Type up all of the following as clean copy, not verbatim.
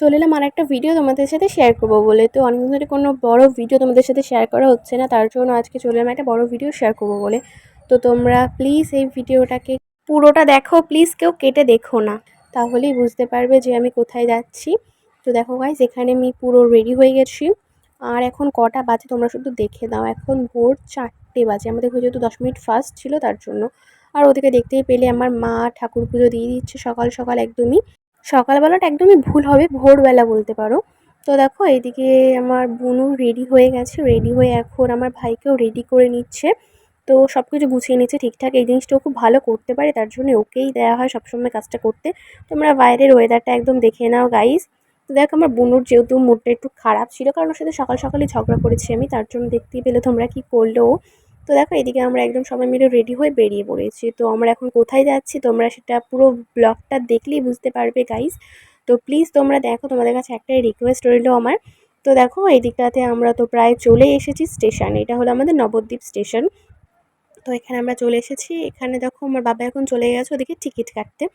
চলে এলাম আরেকটা ভিডিও তোমাদের সাথে শেয়ার করবো বলে। তো অনেকদিন ধরে কোনো বড় ভিডিও তোমাদের সাথে শেয়ার করা হচ্ছে না, তার জন্য আজকে চলে এলাম একটা বড় ভিডিও শেয়ার করবো বলে। তো তোমরা প্লিজ এই ভিডিওটাকে পুরোটা দেখো, প্লিজ কেউ কেটে দেখো না, তাহলেই বুঝতে পারবে যে আমি কোথায় যাচ্ছি। তো দেখো গাইস, এখানে আমি পুরো রেডি হয়ে গেছি। আর এখন কটা বাজে তোমরা শুধু দেখে দাও, এখন ভোর 4টে বাজে। আমাদের যেহেতু 10 মিনিট ফাস্ট ছিল তার জন্য। আর ওদিকে দেখতেই পেলে আমার মা ঠাকুর পুজো দিয়ে দিচ্ছে সকাল সকাল। একদমই সকালবেলাটা একদমই ভুল হবে, ভোরবেলা বলতে পারো। তো দেখো এইদিকে আমার বোনও রেডি হয়ে গেছে, রেডি হয়ে এখন আমার ভাইকেও রেডি করে নিচ্ছে। তো সব কিছু গুছিয়ে নিচ্ছে ঠিকঠাক। এই জিনিসটাও খুব ভালো করতে পারে, তার জন্য ওকেই দেওয়া হয় সবসময় কাজটা করতে। তোমরা বাইরের ওয়েদারটা একদম দেখে নাও গাইস। তো দেখ, আমার বোনুর যেহেতু মুডটা একটু খারাপ ছিল, কারণ ওর সাথে সকাল সকালই ঝগড়া করেছি আমি, তার জন্য দেখতেই পেলে তোমরা কি করলো ও। তো দেখো এদিকে আমরা একদম সবাই মিলে রেডি হয়ে বেরিয়ে পড়েছি। তো আমরা এখন কোথায় যাচ্ছি তোমরা সেটা পুরো ব্লগটা দেখলেই বুঝতে পারবে গাইস। তো প্লিজ তোমরা দেখো, তোমাদের কাছে একটাই রিকোয়েস্ট রইলো আমার। তো দেখো এই দিকটাতে আমরা তো প্রায় চলে এসেছি স্টেশন, এটা হলো আমাদের নবদ্বীপ স্টেশন। তো এখানে আমরা চলে এসেছি। এখানে দেখো আমার বাবা এখন চলে গেছে ওদিকে টিকিট কাটতে।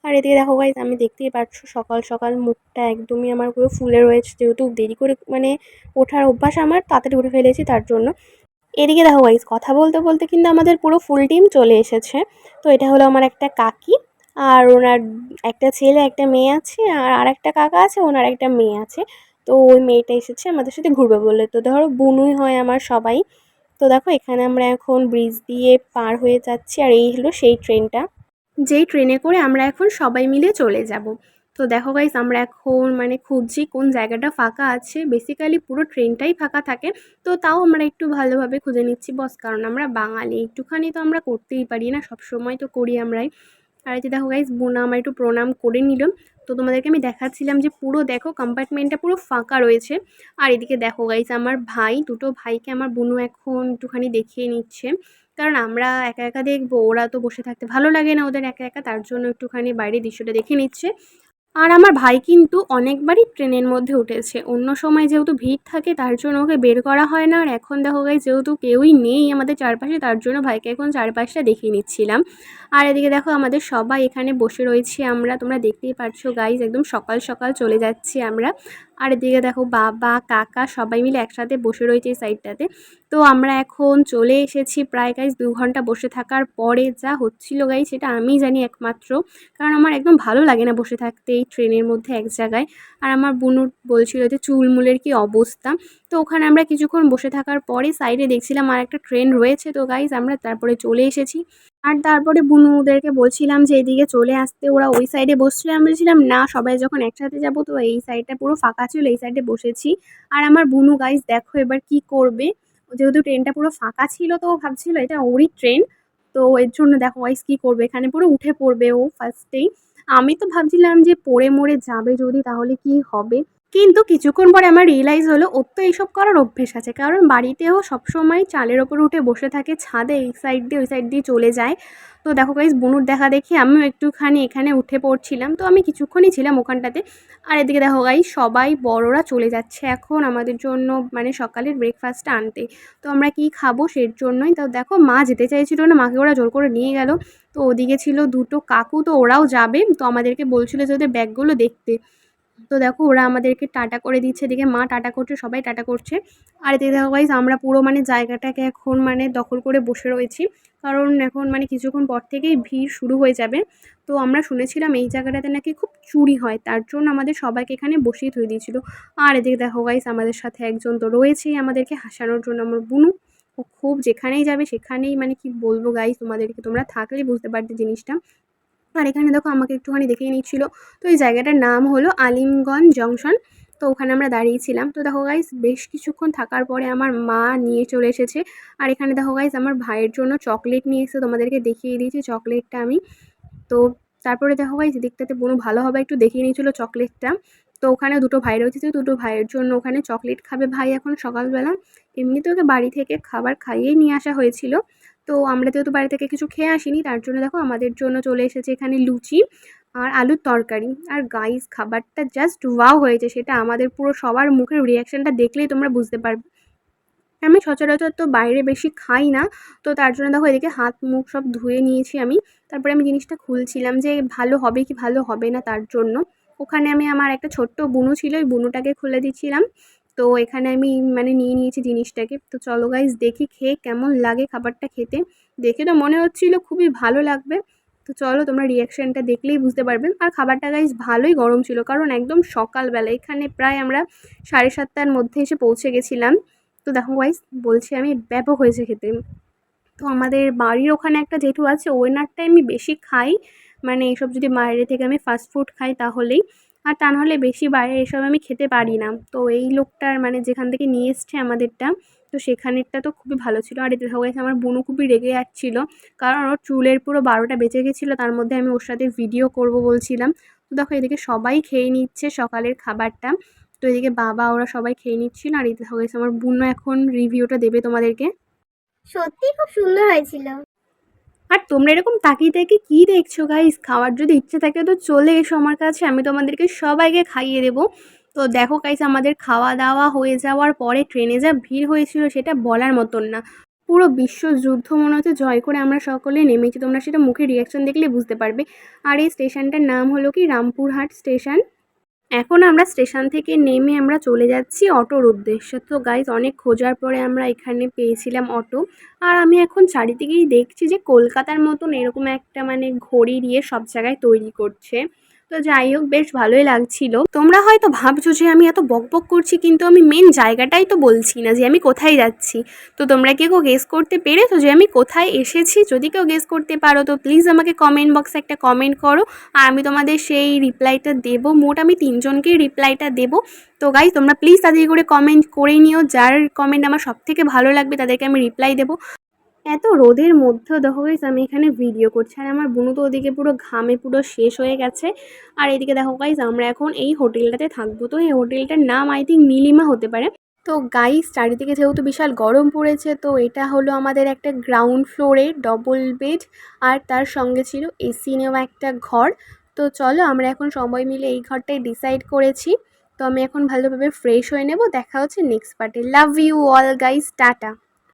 আর এদিকে দেখো গাইস, আমি দেখতেই পাচ্ছ সকাল সকাল মুখটা একদমই আমার পুরো ফুলে রয়েছে, যেহেতু দেরি করে মানে ওঠার অভ্যাস আমার, তাড়াতাড়ি উঠে ফেলেছি তার জন্য। এদিকে দেখো গাইস, কথা বলতে বলতে কিন্তু আমাদের পুরো ফুল টিম চলে এসেছে। তো এটা হলো আমার একটা কাকি, আর ওনার একটা ছেলে একটা মেয়ে আছে, আর আরেকটা কাকা আছে, ওনার একটা মেয়ে আছে। তো ওই মেয়েটা এসেছে আমাদের সাথে ঘুরবে বলে। তো ধরো বুনুই হয় আমার সবাই। তো দেখো এখানে আমরা এখন ব্রিজ দিয়ে পার হয়ে যাচ্ছি, আর এই হলো সেই ট্রেনটা, যেই ট্রেনে করে আমরা এখন সবাই মিলে চলে যাব। তো দেখো গাইস, আমরা এখন মানে খুঁজছি কোন জায়গাটা ফাঁকা আছে। বেসিক্যালি পুরো ট্রেনটাই ফাঁকা থাকে, তো তাও আমরা একটু ভালোভাবে খুঁজে নিচ্ছি বস, কারণ আমরা বাঙালি, একটুখানি তো আমরা করতেই পারি না, সব সময় তো করি আমরাই। আর এই যে দেখো গাইস, বোনা আমার একটু প্রণাম করে নিল। তো তোমাদেরকে আমি দেখাচ্ছিলাম যে পুরো দেখো কম্পার্টমেন্টটা পুরো ফাঁকা রয়েছে। আর এদিকে দেখো গাইস, আমার ভাই, দুটো ভাইকে আমার বোনু এখন একটুখানি দেখিয়ে নিচ্ছে, কারণ আমরা একা একা দেখবো, ওরা তো বসে থাকতে ভালো লাগে না ওদের একা একা, তার জন্য একটুখানি বাইরের দৃশ্যটা দেখে নিচ্ছে। আর আমার ভাই কিন্তু অনেকবারই ট্রেনের মধ্যে উঠেছে, অন্য সময় যেহেতু ভিড় থাকে তার জন্য ওকে বের করা হয় না। আর এখন দেখো গাইস, যেহেতু কেউই নেই আমাদের চারপাশে, তার জন্য ভাইকে এখন চারপাশটা দেখিয়ে নিচ্ছিলাম। আর এদিকে দেখো আমাদের সবাই এখানে বসে রয়েছি আমরা, তোমরা দেখতেই পারছো গাইস, একদম সকাল সকাল চলে যাচ্ছি আমরা। আর এদিকে দেখো বাবা কাকা সবাই মিলে একসাথে বসে রয়েছে এই সাইডটাতে। তো আমরা এখন চলে এসেছি প্রায় গাইস 2 ঘন্টা বসে থাকার পরে। যা হচ্ছিল গাইস সেটা আমিই জানি একমাত্র, কারণ আমার একদম ভালো লাগে না বসে থাকতে এই ট্রেনের মধ্যে এক জায়গায়। আর আমার বুনুর বলছিল যে চুলমুলের কি অবস্থা। তো ওখানে আমরা কিছুক্ষণ বসে থাকার পরে সাইডে দেখছিলাম আর একটা ট্রেন রয়েছে। তো গাইস আমরা তারপরে চলে এসেছি। আর তারপরে বুনুদেরকে বলছিলাম যে এদিকে চলে আসতে, ওরা ওই সাইডে বসছিল, আমি বলছিলাম না সবাই যখন একসাথে যাব। তো এই সাইডটা পুরো ফাঁকা ছিল, এই সাইডে বসেছি। আর আমার বুনু গাইস দেখো এবার কি করবে, যেহেতু ট্রেনটা পুরো ফাঁকা ছিল তো ও ভাবছিল এটা ওরই ট্রেন। তো এর জন্য দেখো গাইস কি করবে, এখানে পুরো উঠে পড়বে ও ফার্স্টেই। আমি তো ভাবছিলাম যে পড়ে মরে যাবে যদি, তাহলে কি হবে। কিন্তু কিছুক্ষণ পরে আমার রিয়েলাইজ হলো ওর তো এইসব করার অভ্যেস আছে, কারণ বাড়িতেও সবসময় চালের ওপর উঠে বসে থাকে, ছাদে এই সাইড দিয়ে ওই সাইড দিয়ে চলে যায়। তো দেখো গাইস, বুনুর দেখা দেখি আমিও একটুখানি এখানে উঠে পড়ছিলাম, তো আমি কিছুক্ষণই ছিলাম ওখানটাতে। আর এদিকে দেখো গাইস, সবাই বড়রা চলে যাচ্ছে এখন আমাদের জন্য মানে সকালের ব্রেকফাস্টটা আনতে। তো আমরা কি খাবো সের জন্যই। তো দেখো মা যেতে চাইছিল না, মাকে ওরা জোর করে নিয়ে গেল। তো ওদিকে ছিল দুটো কাকু, তো ওরাও যাবে, তো আমাদেরকে বলছিল যে ওদের ব্যাগগুলো দেখতে। তো দেখো ওরা আমাদেরকে টাটা করে দিচ্ছে, এদিকে মা টাটা করছে, সবাই টাটা করছে। আর এদিকে দেখো গাইস, আমরা পুরো মানে জায়গাটাকে এখন মানে দখল করে বসে রয়েছি, কারণ এখন মানে কিছুক্ষণ পর থেকেই ভিড় শুরু হয়ে যাবে। তো আমরা শুনেছিলাম এই জায়গাটাতে নাকি খুব চুরি হয়, তার জন্য আমাদের সবাইকে এখানে বসিয়ে থুয়ে দিয়েছিল। আর এদিকে দেখো গাইস, আমাদের সাথে একজন তো রয়েছেই আমাদেরকে হাসানোর জন্য, আমার বুনু। ও খুব যেখানেই যাবে সেখানেই মানে কি বলবো গাইস তোমাদেরকে, তোমরা থাকলেই বুঝতে পারতে জিনিসটা। আর এখানে দেখো আমাকে একটুখানি দেখিয়ে নিচ্ছিল। তো এই জায়গাটার নাম হলো আলিমগঞ্জ জংশন। তো ওখানে আমরা দাঁড়িয়েছিলাম। তো দেখো গাইস, বেশ কিছুক্ষণ থাকার পরে আমার মা নিয়ে চলে এসেছে। আর এখানে দেখো গাইস, আমার ভাইয়ের জন্য চকলেট নিয়ে এসে তোমাদেরকে দেখিয়ে দিয়েছি চকলেটটা আমি। তো তারপরে দেখো গাইস, এদিকটাতে বোনও ভালোভাবে একটু দেখিয়ে নিয়েছিল চকলেটটা। তো ওখানে দুটো ভাই রয়েছে, তো দুটো ভাইয়ের জন্য ওখানে চকলেট খাবে ভাই এখন সকালবেলা। এমনিতে ওকে বাড়ি থেকে খাবার খাইয়েই নিয়ে আসা হয়েছিল। তো আমরা যেহেতু বাড়ি থেকে কিছু খেয়ে আসিনি, তার জন্য দেখো আমাদের জন্য চলে এসেছে এখানে লুচি আর আলুর তরকারি। আর গাইস খাবারটা জাস্ট ওয়াও হয়েছে, সেটা আমাদের পুরো সবার মুখের রিয়াকশনটা দেখলেই তোমরা বুঝতে পারবে। আমি সচরাচর তো বাইরে বেশি খাই না, তো তার জন্য দেখো এদিকে হাত মুখ সব ধুয়ে নিয়েছি আমি। তারপরে আমি জিনিসটা খুলছিলাম যে ভালো হবে কি ভালো হবে না, তার জন্য। ওখানে আমি আমার একটা ছোট্ট বুনু ছিল, ওই বুনুটাকে খুলে দিচ্ছিলাম। তো এখানে আমি মানে নিয়ে নিয়েছি জিনিসটাকে। তো চলো গাইস দেখি খেয়ে কেমন লাগে খাবারটা খেতে। দেখে তো মনে হচ্ছিল খুবই ভালো লাগবে। তো চলো তোমরা রিয়াকশানটা দেখলেই বুঝতে পারবে। আর খাবারটা গাইস ভালোই গরম ছিল, কারণ একদম সকালবেলা এখানে প্রায় আমরা 7:30টার মধ্যে এসে পৌঁছে গেছিলাম। তো দেখো গাইস বলছি আমি, ব্যাপক হয়েছে খেতে। তো আমাদের বাড়ির ওখানে একটা জেঠু আছে, ওনারটাই আমি বেশি খাই, মানে এসব যদি বাইরে থেকে আমি ফাস্ট ফুড খাই তাহলেই, আর তা নাহলে বেশি বাইরে এসব আমি খেতে পারি না। তো এই লোকটার মানে যেখান থেকে নিয়ে এসছে আমাদেরটা, তো সেখানেরটা তো খুবই ভালো ছিল। আর এতে দেখা গেছে আমার বোনও খুবই রেগে যাচ্ছিলো, কারণ ওর চুলের পুরো 12টা বেজে গেছিলো, তার মধ্যে আমি ওর সাথে ভিডিও করব বলছিলাম। তো দেখো এদিকে সবাই খেয়ে নিচ্ছে সকালের খাবারটা। তো এদিকে বাবা ওরা সবাই খেয়ে নিচ্ছিল, আর এতে দেখা গেছে আমার বোনও এখন রিভিউটা দেবে তোমাদেরকে। সত্যি খুব সুন্দর হয়েছিল। আর তোমরা এরকম তাকিয়ে তাকিয়ে কী দেখছো গাইস? খাওয়ার যদি ইচ্ছে থাকে তো চলে এসো আমার কাছে, আমি তোমাদেরকে সবাইকে খাইয়ে দেবো। তো দেখো গাইস আমাদের খাওয়া দাওয়া হয়ে যাওয়ার পরে ট্রেনে যা ভিড় হয়েছিল সেটা বলার মতন না। পুরো বিশ্বযুদ্ধ মনে হচ্ছে জয় করে আমরা সকলে নেমেছি, তোমরা সেটা মুখের রিয়াকশন দেখলে বুঝতে পারবে। আর এই স্টেশনটার নাম হলো কি রামপুরহাট স্টেশন। এখন আমরা স্টেশন থেকে নেমে আমরা চলে যাচ্ছি অটোর উদ্দেশ্যে। তো গাইজ অনেক খোঁজার পরে আমরা এখানে পেয়েছিলাম অটো। আর আমি এখন চারিদিকেই দেখছি যে কলকাতার মতন এরকম একটা মানে ঘড়ি দিয়ে সব জায়গায় তৈরি করছে। তো যাই হোক বেশ ভালোই লাগছিল। তোমরা হয়তো ভাবছো যে আমি এত বকবক করছি, কিন্তু আমি মেন জায়গাটাই তো বলছি না যে আমি কোথায় যাচ্ছি। তো তোমরা কি কেউ গেস করতে পেরেছো যে আমি কোথায় এসেছি? যদি কেউ গেস করতে পারো তো প্লিজ আমাকে কমেন্ট বক্সে একটা কমেন্ট করো, আর আমি তোমাদের সেই রিপ্লাইটা দেবো। মোট আমি 3জনকেই রিপ্লাইটা দেবো। তো গাইজ তোমরা প্লিজ তাড়াতাড়ি করে কমেন্ট করে নিও, যার কমেন্ট আমার সবথেকে ভালো লাগবে তাদেরকে আমি রিপ্লাই দেবো। এত রোদের মধ্যেও দেখো গাইস আমি এখানে ভিডিও করছি, আর আমার বোনু তো ওদিকে পুরো ঘামে পুরো শেষ হয়ে গেছে। আর এদিকে দেখো গাইস আমরা এখন এই হোটেলটাতে থাকবো। তো এই হোটেলটার নাম আই থিঙ্ক নীলিমা হতে পারে। তো গাইস চারিদিকে যেহেতু বিশাল গরম পড়েছে, তো এটা হলো আমাদের একটা গ্রাউন্ড ফ্লোরে ডবল বেড, আর তার সঙ্গে ছিল এসি নেওয়া একটা ঘর। তো চলো আমরা এখন সবাই মিলে এই ঘরটাই ডিসাইড করেছি। তো আমি এখন ভালোভাবে ফ্রেশ হয়ে নেব। দেখা হচ্ছে নেক্সট পার্টে। Love you all guys, tata.